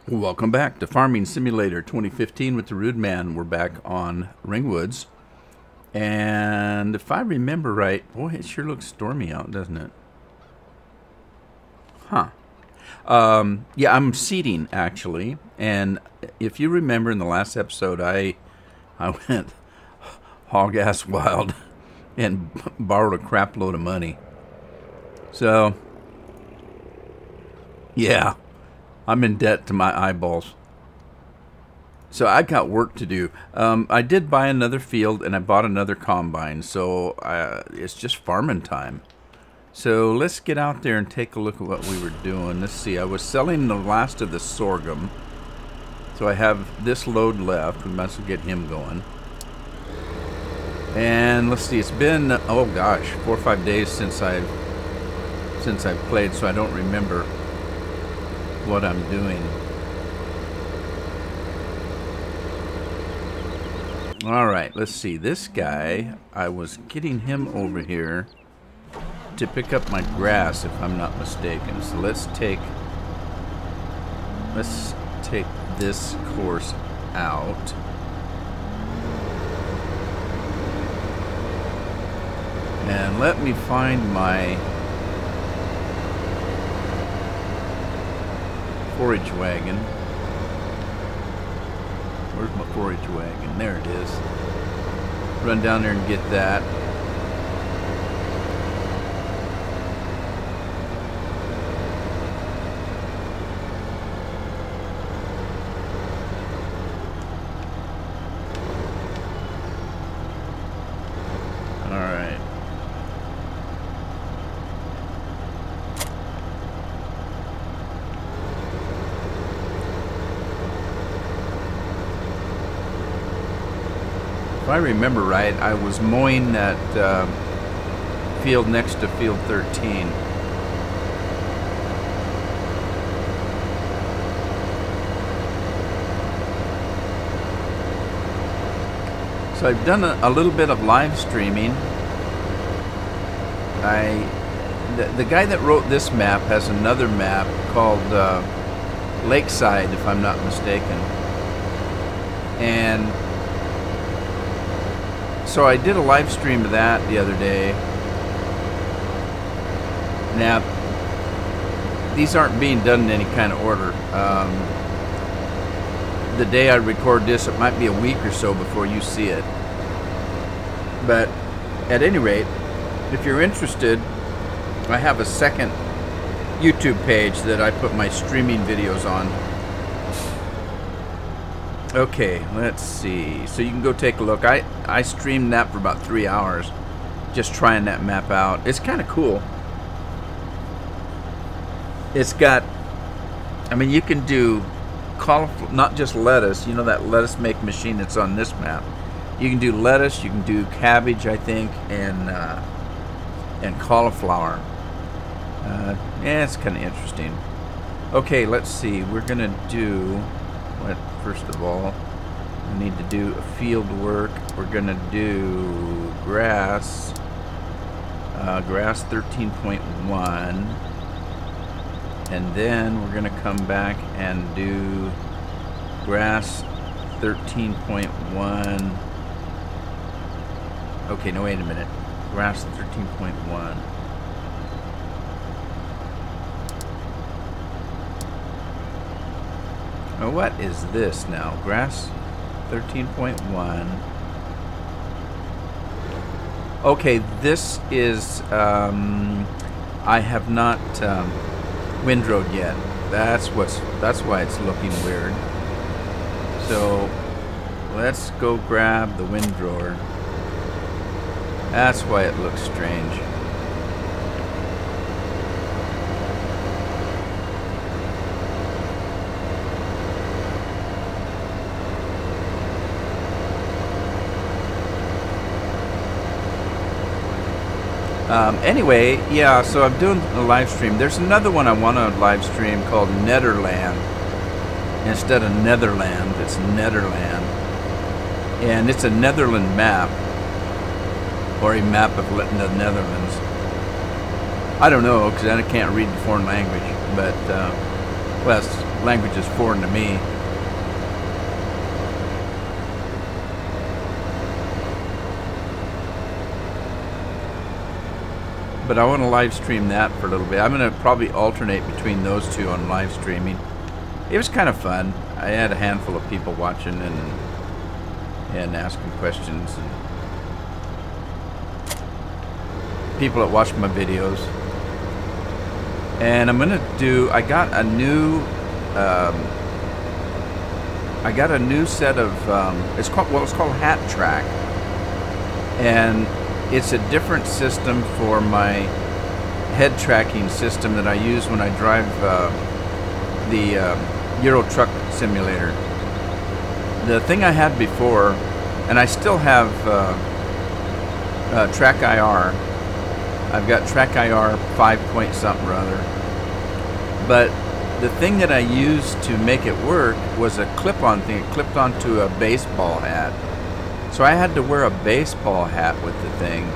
Welcome back to Farming Simulator 2015 with the Rude Man. We're back on Ringwoods. And if I remember right, boy, it sure looks stormy out, doesn't it? Huh. Yeah, I'm seeding, actually. And if you remember in the last episode, I went hog-ass wild and borrowed a crap load of money. So, yeah. I'm in debt to my eyeballs. So I got work to do. I did buy another field and I bought another combine. So it's just farming time. So let's get out there and take a look at what we were doing. Let's see. I was selling the last of the sorghum. So I have this load left. We might as well get him going. And let's see. It's been, oh gosh, 4 or 5 days since I've played. So I don't remember what I'm doing. Alright, let's see. This guy, I was getting him over here to pick up my grass, if I'm not mistaken. So let's take this course out. And let me find my forage wagon. Where's my forage wagon? There it is. Run down there and get that. Alright. If I remember right, I was mowing that field next to field 13. So I've done a little bit of live streaming. The guy that wrote this map has another map called Lakeside, if I'm not mistaken. And so I did a live stream of that the other day. Now, these aren't being done in any kind of order. The day I record this, it might be a week or so before you see it. But at any rate, if you're interested, I have a second YouTube page that I put my streaming videos on. Okay, let's see. So you can go take a look. I streamed that for about 3 hours, just trying that map out. It's kind of cool. It's got, I mean, you can do cauliflower, not just lettuce. You know that lettuce make machine that's on this map. You can do lettuce. You can do cabbage, I think, and cauliflower. Yeah, it's kind of interesting. Okay, let's see. We're gonna do. First of all, we need to do a field work. We're gonna do grass, grass 13.1, and then we're gonna come back and do grass 13.1. Okay, no, wait a minute. Grass 13.1. Now what is this now? Grass 13.1. Okay, this is, I have not windrowed yet. That's why it's looking weird. So let's go grab the windrower. That's why it looks strange. Anyway, yeah, so I'm doing a live stream. There's another one I want to live stream called Netherland. Instead of Netherland, it's Netherland. And it's a Netherland map. Or a map of the Netherlands. I don't know, because I can't read the foreign language. But, well, language is foreign to me. But I want to live stream that for a little bit. I'm going to probably alternate between those two on live streaming. It was kind of fun. I had a handful of people watching and asking questions, and people that watch my videos. And I'm going to do, I got a new set of it's called Hat Track, and it's a different system for my head tracking system that I use when I drive the Euro Truck Simulator. The thing I had before, and I still have Track IR. I've got Track IR 5 point something or other. But the thing that I used to make it work was a clip-on thing. It clipped onto a baseball hat. So I had to wear a baseball hat with the thing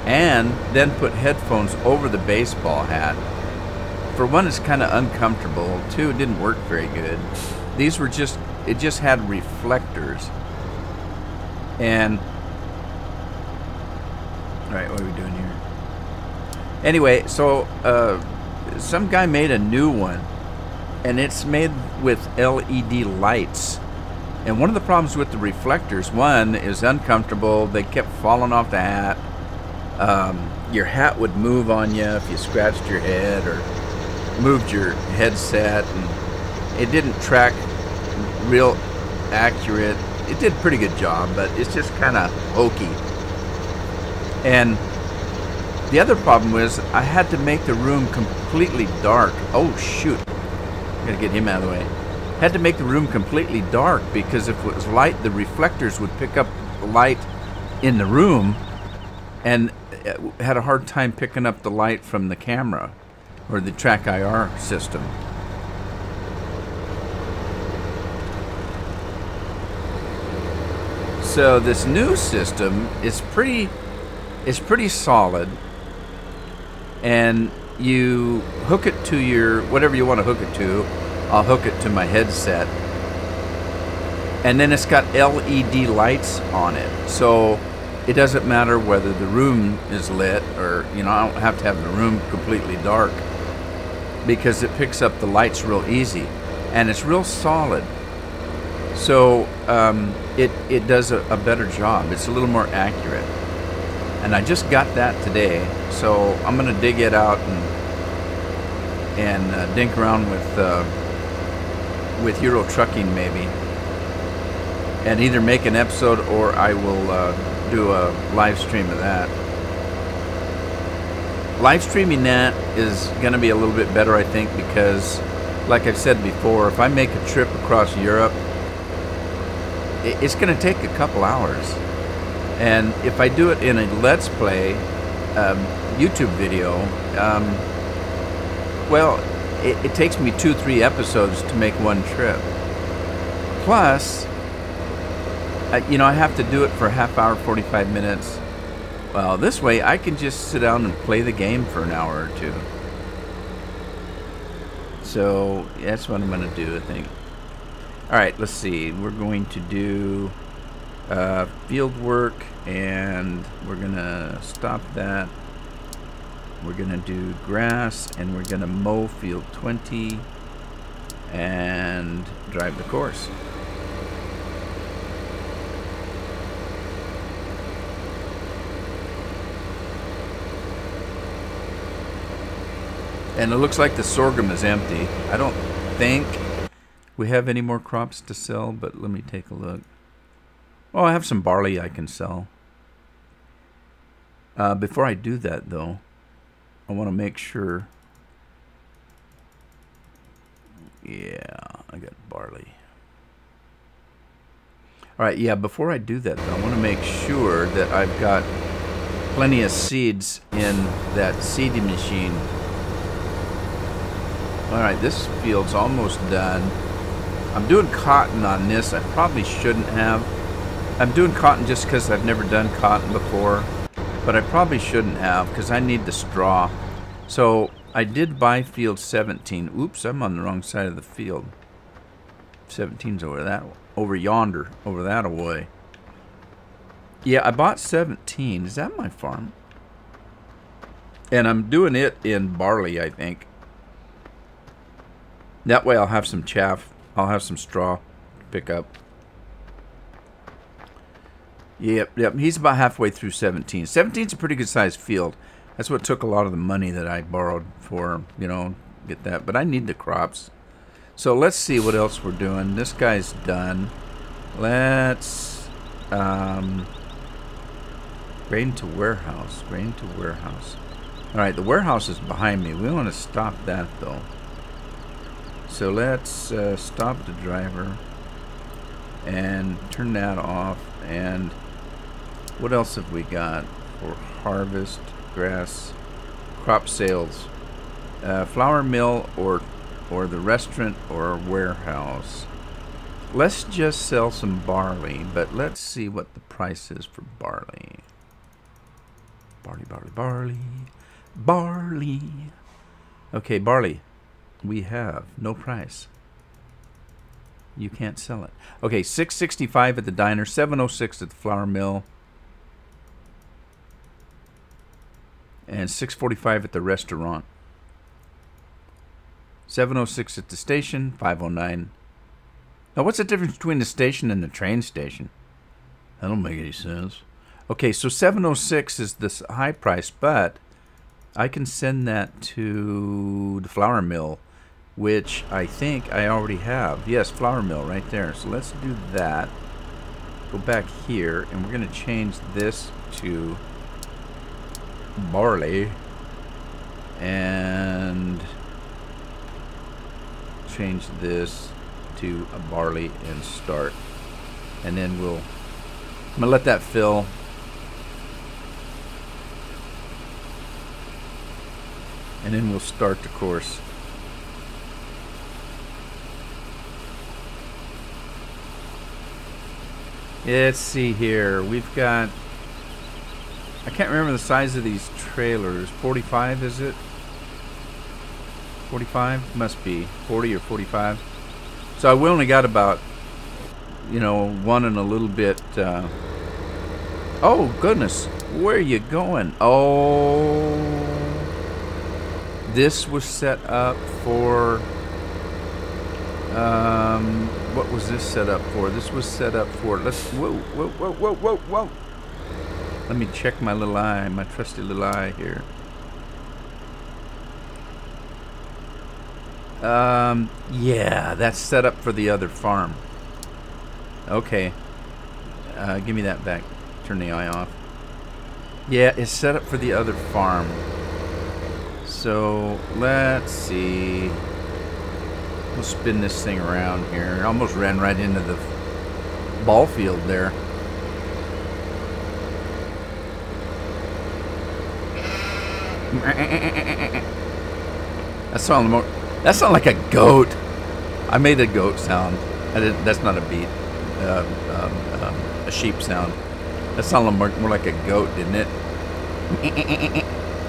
and then put headphones over the baseball hat. For one, it's kind of uncomfortable. Two, it didn't work very good. These were just, it just had reflectors. And, alright, what are we doing here? Anyway, so some guy made a new one, and it's made with LED lights. And one of the problems with the reflectors, one, is uncomfortable. They kept falling off the hat. Your hat would move on you if you scratched your head or moved your headset, and it didn't track real accurate. It did a pretty good job, but it's just kind of hokey. And the other problem was I had to make the room completely dark. Oh shoot, I gotta get him out of the way. Had to make the room completely dark, because if it was light, the reflectors would pick up the light in the room, and had a hard time picking up the light from the camera or the Track IR system. So this new system is pretty solid, and you hook it to your whatever you want to hook it to. I'll hook it to my headset, and then it's got LED lights on it, so it doesn't matter whether the room is lit or, you know, I don't have to have the room completely dark, because it picks up the lights real easy, and it's real solid. So it does a better job. It's a little more accurate, and I just got that today, so I'm gonna dig it out and dink around with Euro Trucking maybe, and either make an episode or I will do a live stream of that. Live streaming that is going to be a little bit better, I think, because like I've said before, if I make a trip across Europe, it's going to take a couple hours, and if I do it in a Let's Play YouTube video, well, it takes me 2-3 episodes to make one trip. Plus, you know, I have to do it for a half hour, 45 minutes. Well, this way I can just sit down and play the game for an hour or two. So that's what I'm going to do, I think. Alright, let's see. We're going to do field work, and we're going to stop that. We're going to do grass, and we're going to mow field 20 and drive the course. And it looks like the sorghum is empty. I don't think we have any more crops to sell, but let me take a look. Oh, I have some barley I can sell. Before I do that, though, I want to make sure. Yeah, I got barley. Alright, yeah, before I do that, though, I want to make sure that I've got plenty of seeds in that seeding machine. Alright, this field's almost done. I'm doing cotton on this. I probably shouldn't have. I'm doing cotton just because I've never done cotton before. But I probably shouldn't have, because I need the straw. So I did buy field 17. Oops, I'm on the wrong side of the field. 17's over yonder, over that away. Yeah, I bought 17. Is that my farm? And I'm doing it in barley, I think. That way I'll have some chaff. I'll have some straw to pick up. Yep. He's about halfway through 17. 17's a pretty good sized field. That's what took a lot of the money that I borrowed for, you know, get that. But I need the crops. So let's see what else we're doing. This guy's done. Let's grain to warehouse. Grain to warehouse. All right, the warehouse is behind me. We want to stop that though. So let's stop the driver and turn that off. And what else have we got for harvest, grass, crop sales, flour mill, or the restaurant or warehouse? Let's just sell some barley, but let's see what the price is for barley. Barley. Okay, barley. We have no price. You can't sell it. Okay, $6.65 at the diner, $7.06 at the flour mill, and $6.45 at the restaurant. $7.06 at the station, $5.09. Now, what's the difference between the station and the train station? That don't make any sense. Okay, so $7.06 is this high price, but I can send that to the flour mill, which I think I already have. Yes, flour mill right there. So let's do that. Go back here, and we're going to change this to barley, and change this to a barley and start. And then I'm going to let that fill. And then we'll start the course. Let's see here. We've got, I can't remember the size of these trailers. 45, is it? 45? Must be 40 or 45. So we only got about, you know, one and a little bit. Oh, goodness. Where are you going? Oh. This was set up for, what was this set up for? This was set up for, whoa. Let me check my little eye, my trusty little eye here. Yeah, that's set up for the other farm. Okay. Give me that back. Turn the eye off. Yeah, it's set up for the other farm. So, let's see. We'll spin this thing around here. It almost ran right into the ball field there. That sounded like a goat. I made a goat sound. That's not a beat. A sheep sound. That sounded more like a goat, didn't it?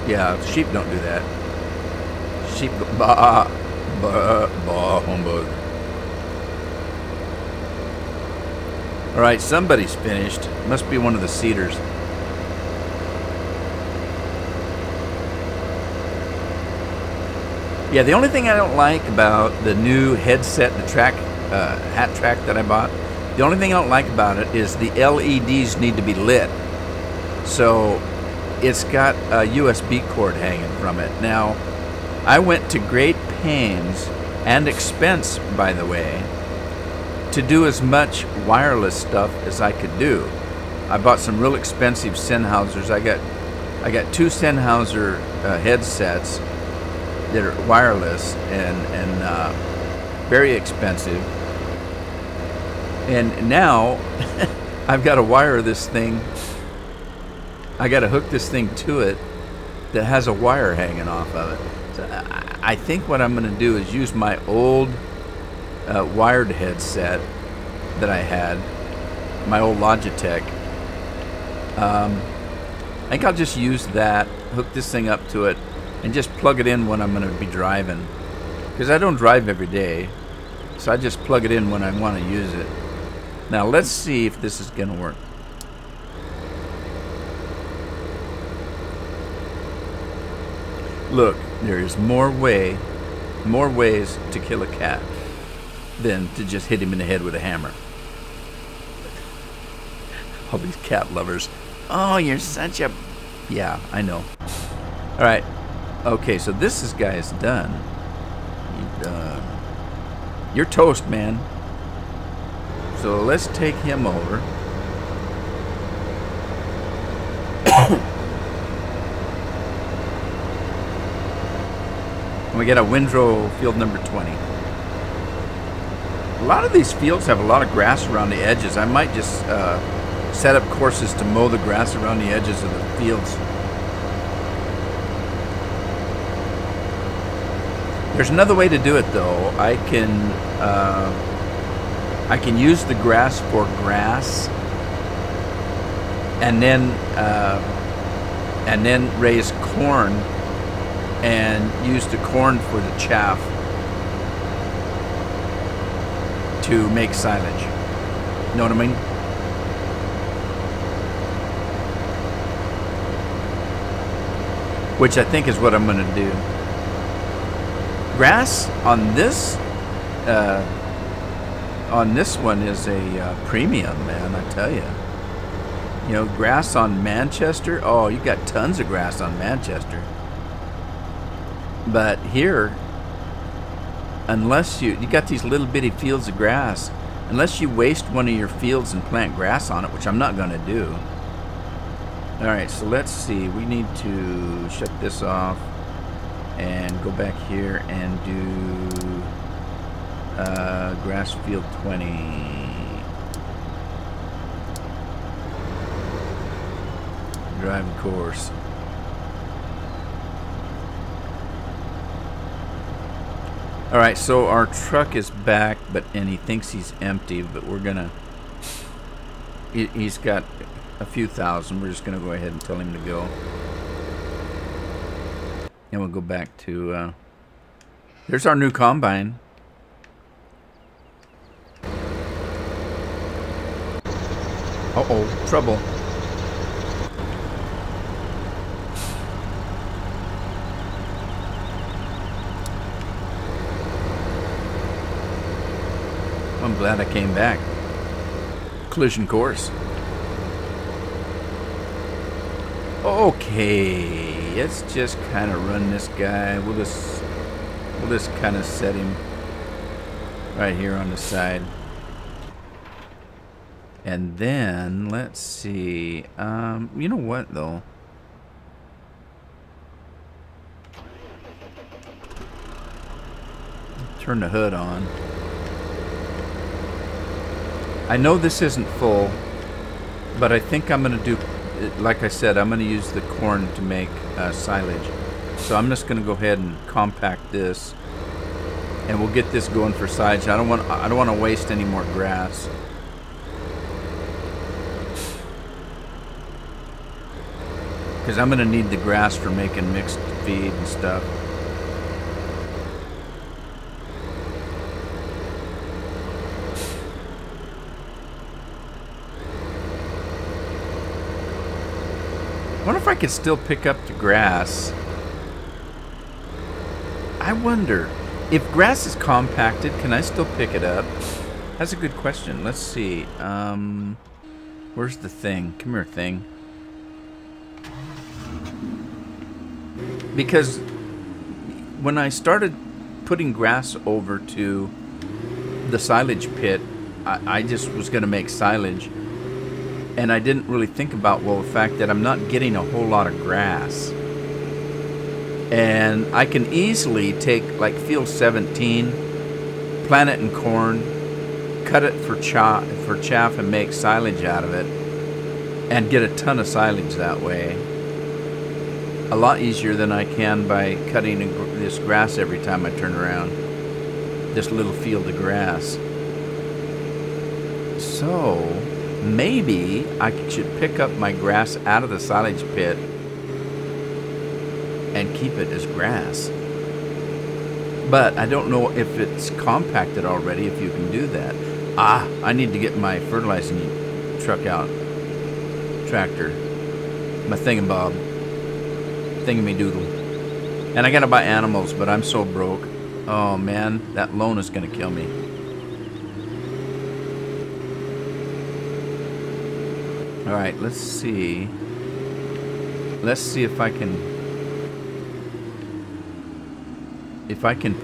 Yeah, sheep don't do that. Sheep go bah, bah, bah, humbug. Alright, somebody's finished. Must be one of the seeders. Yeah, the only thing I don't like about the new headset, the hat track that I bought, the only thing I don't like about it is the LEDs need to be lit. So it's got a USB cord hanging from it. Now, I went to great pains and expense, by the way, to do as much wireless stuff as I could do. I bought some real expensive Sennheisers. I got two Sennheiser headsets that are wireless and very expensive. And now I've got to wire this thing. I got to hook this thing to it that has a wire hanging off of it. So I think what I'm going to do is use my old wired headset that I had, my old Logitech. I think I'll just use that, hook this thing up to it, and just plug it in when I'm going to be driving. Because I don't drive every day, so I just plug it in when I want to use it. Now let's see if this is going to work. Look, there is more ways to kill a cat than to just hit him in the head with a hammer. All these cat lovers. Oh, you're such a... Yeah, I know. Alright. Okay, so this guy is done. You're done. You're toast, man. So let's take him over. And we get a windrow field number 20. A lot of these fields have a lot of grass around the edges. I might just set up courses to mow the grass around the edges of the fields. There's another way to do it though. I can use the grass for grass, and then raise corn and use the corn for the chaff to make silage. You know what I mean? Which I think is what I'm going to do. Grass on this one is a premium, man, I tell you. You know, grass on Manchester, oh, you got tons of grass on Manchester. But here, unless you got these little bitty fields of grass, unless you waste one of your fields and plant grass on it, which I'm not going to do. Alright, so let's see. We need to shut this off and go back here and do grass field 20. Drive course. Alright, so our truck is back, and he thinks he's empty, but we're gonna... He's got a few thousand. We're just gonna go ahead and tell him to go. And we'll go back to... there's our new combine. Uh-oh, trouble. I'm glad I came back. Collision course. Okay, let's just kind of run this guy. We'll just kind of set him right here on the side. And then let's see. You know what though? Turn the hood on. I know this isn't full, but I think I'm going to do, like I said, I'm going to use the corn to make silage. So I'm just going to go ahead and compact this, and we'll get this going for silage. I don't want to waste any more grass. Because I'm going to need the grass for making mixed feed and stuff. I wonder if I could still pick up the grass. I wonder, if grass is compacted, can I still pick it up? That's a good question. Let's see. Where's the thing? Come here, thing. Because when I started putting grass over to the silage pit, I just was going to make silage. And I didn't really think about, well, the fact that I'm not getting a whole lot of grass. And I can easily take, like, field 17, plant it in corn, cut it for chaff and make silage out of it, and get a ton of silage that way. A lot easier than I can by cutting this grass every time I turn around. This little field of grass. So... maybe I should pick up my grass out of the silage pit and keep it as grass. But I don't know if it's compacted already, if you can do that. Ah, I need to get my fertilizing truck out. Tractor. My thingamabob. Thingamydoodle. And I gotta buy animals, but I'm so broke. Oh man, that loan is gonna kill me. Alright, let's see. Let's see if I can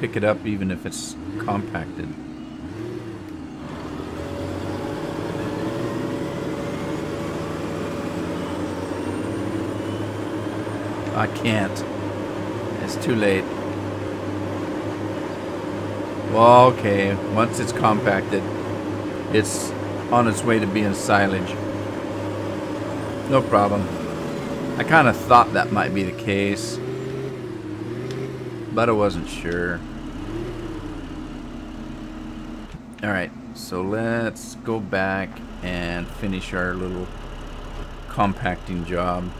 pick it up even if it's compacted. I can't. It's too late. Well, okay. Once it's compacted, it's on its way to being silage. No problem. I kind of thought that might be the case, but I wasn't sure. Alright, so let's go back and finish our little compacting job.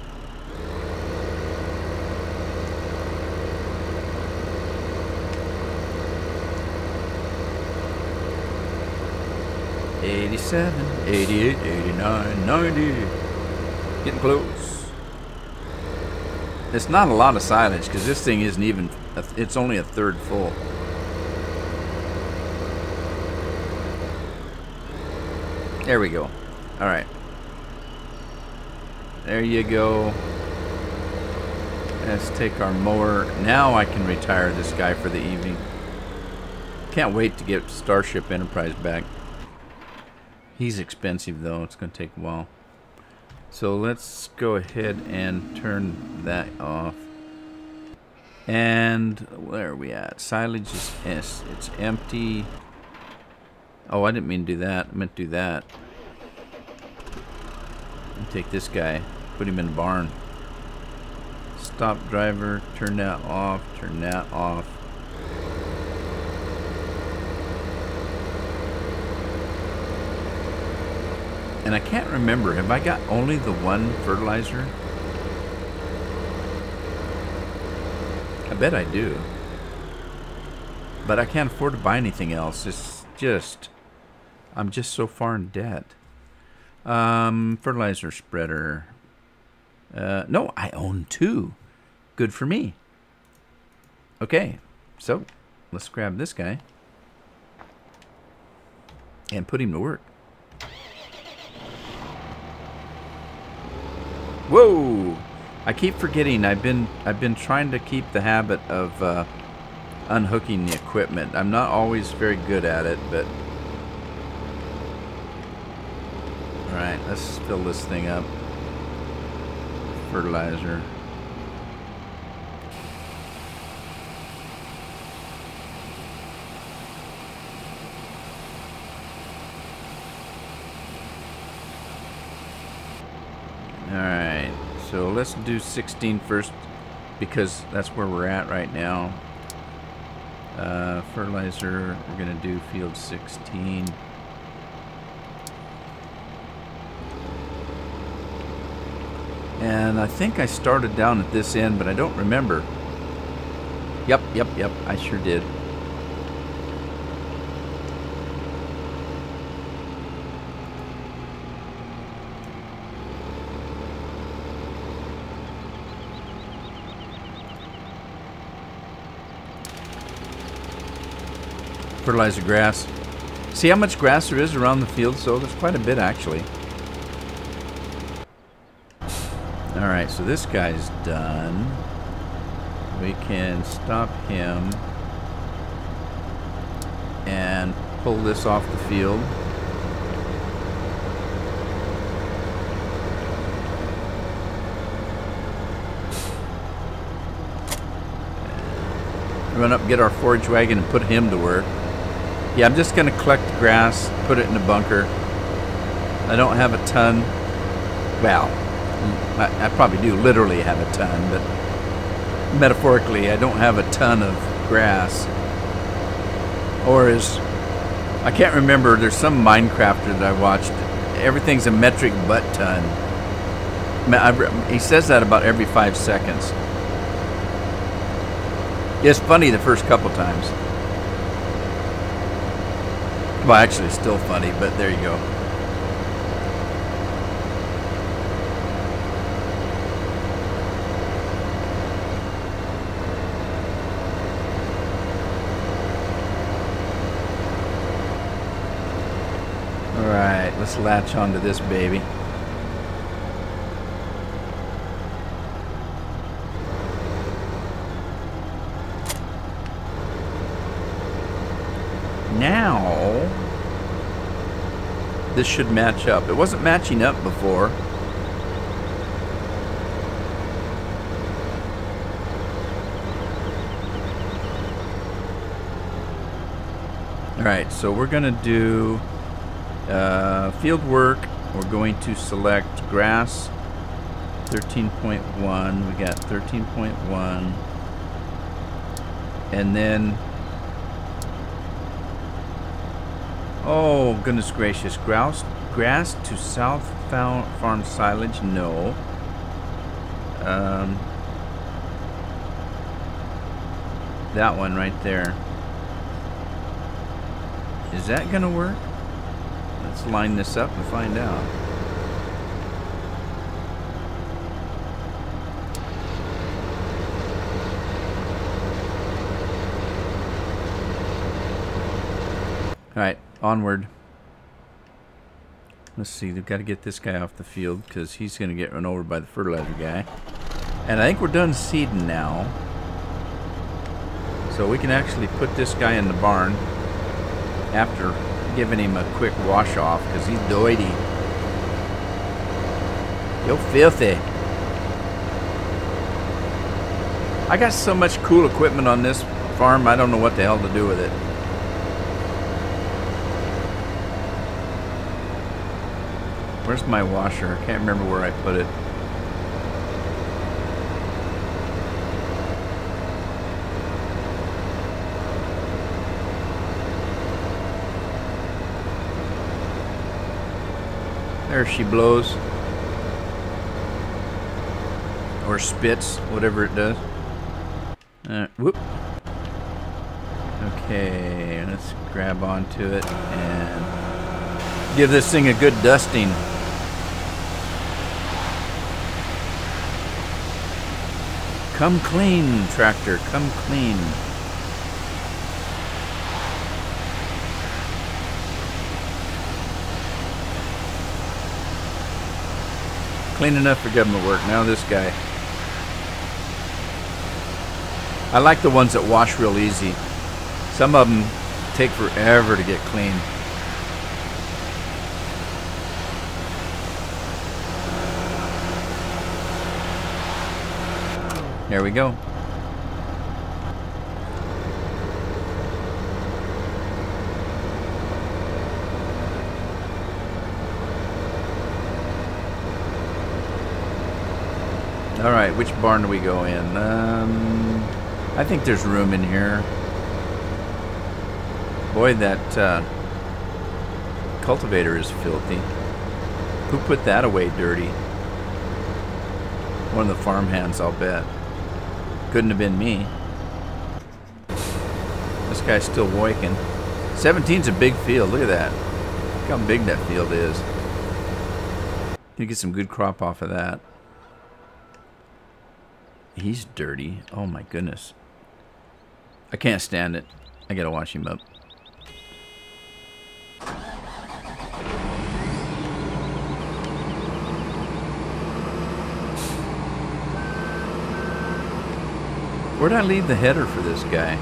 $87, $88, $89, $90. Getting close. It's not a lot of silage because this thing isn't even, it's only a third full. There we go. Alright. There you go. Let's take our mower. Now I can retire this guy for the evening. Can't wait to get Starship Enterprise back. He's expensive though, it's going to take a while. So let's go ahead and turn that off. And where are we at? Silage is S. It's empty. Oh, I didn't mean to do that. I meant to do that. Take this guy, put him in the barn. Stop driver, turn that off, turn that off. And I can't remember, have I got only the one fertilizer? I bet I do. But I can't afford to buy anything else. It's just, I'm just so far in debt. Fertilizer spreader. No, I own 2. Good for me. Okay, so let's grab this guy and put him to work. Whoa! I keep forgetting. I've been trying to keep the habit of unhooking the equipment. I'm not always very good at it, but all right, let's fill this thing up. Fertilizer. Alright, so let's do 16 first because that's where we're at right now. Fertilizer, we're going to do field 16. And I think I started down at this end, but I don't remember. Yep, I sure did. Fertilize the grass. See how much grass there is around the field? So there's quite a bit actually. Alright, so this guy's done. We can stop him and pull this off the field. Run up, get our forage wagon and put him to work. Yeah, I'm just going to collect the grass, put it in the bunker. I don't have a ton. Well, I probably do literally have a ton, but metaphorically, I don't have a ton of grass. Or I can't remember, there's some Minecrafter that I watched. Everything's a metric butt ton. He says that about every 5 seconds. It's funny the first couple times. Well, actually, it's still funny, but there you go. All right, let's latch onto this baby. Now, this should match up. It wasn't matching up before. All right, so we're gonna do field work. We're going to select grass 13.1. We got 13.1, and then, oh goodness gracious, grass to south farm silage. No. That one right there. Is that gonna work? Let's line this up and find out. Alright, onward. Let's see, we've got to get this guy off the field because he's going to get run over by the fertilizer guy. And I think we're done seeding now. So we can actually put this guy in the barn after giving him a quick wash off because he's doity. Yo, filthy. I got so much cool equipment on this farm, I don't know what the hell to do with it. Where's my washer? I can't remember where I put it. There she blows. Or spits, whatever it does. Whoop. Okay, let's grab onto it and give this thing a good dusting. Come clean, tractor, come clean. Clean enough for government work. Now this guy. I like the ones that wash real easy. Some of them take forever to get clean. There we go. All right, which barn do we go in? I think there's room in here. Boy, that cultivator is filthy. Who put that away dirty? One of the farmhands, I'll bet. Couldn't have been me. This guy's still working. 17's a big field. Look at that. Look how big that field is. You get some good crop off of that. He's dirty. Oh my goodness. I can't stand it. I gotta wash him up. Where'd I leave the header for this guy?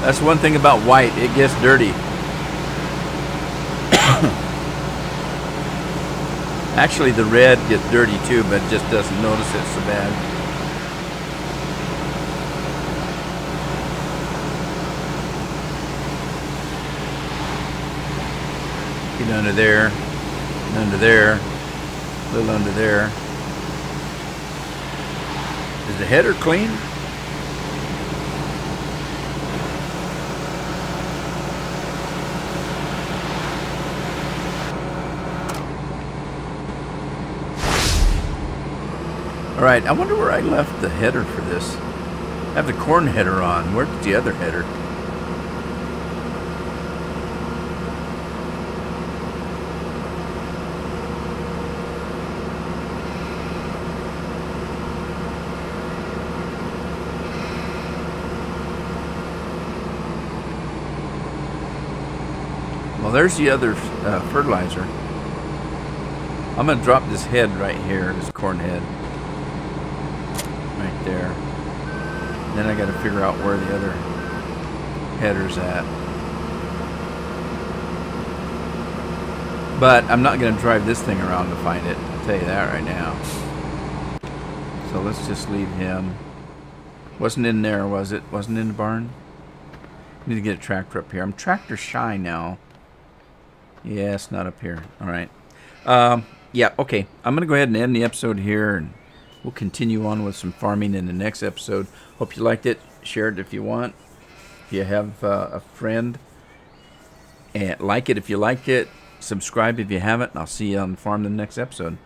That's one thing about white, it gets dirty. Actually, the red gets dirty too, but just doesn't notice it so bad. Get under there, under there, a little under there. Is the header clean? Alright, I wonder where I left the header for this. I have the corn header on. Where's the other header? Well, there's the other fertilizer. I'm going to drop this head right here, this corn head. Right there. Then I got to figure out where the other header's at. But I'm not going to drive this thing around to find it. I'll tell you that right now. So let's just leave him. Wasn't in there, was it? Wasn't in the barn? Need to get a tractor up here. I'm tractor shy now. Yeah, it's not up here. Alright. Yeah, okay. I'm going to go ahead and end the episode here, and we'll continue on with some farming in the next episode. Hope you liked it. Share it if you want. If you have a friend, and like it if you like it. Subscribe if you haven't, and I'll see you on the farm in the next episode.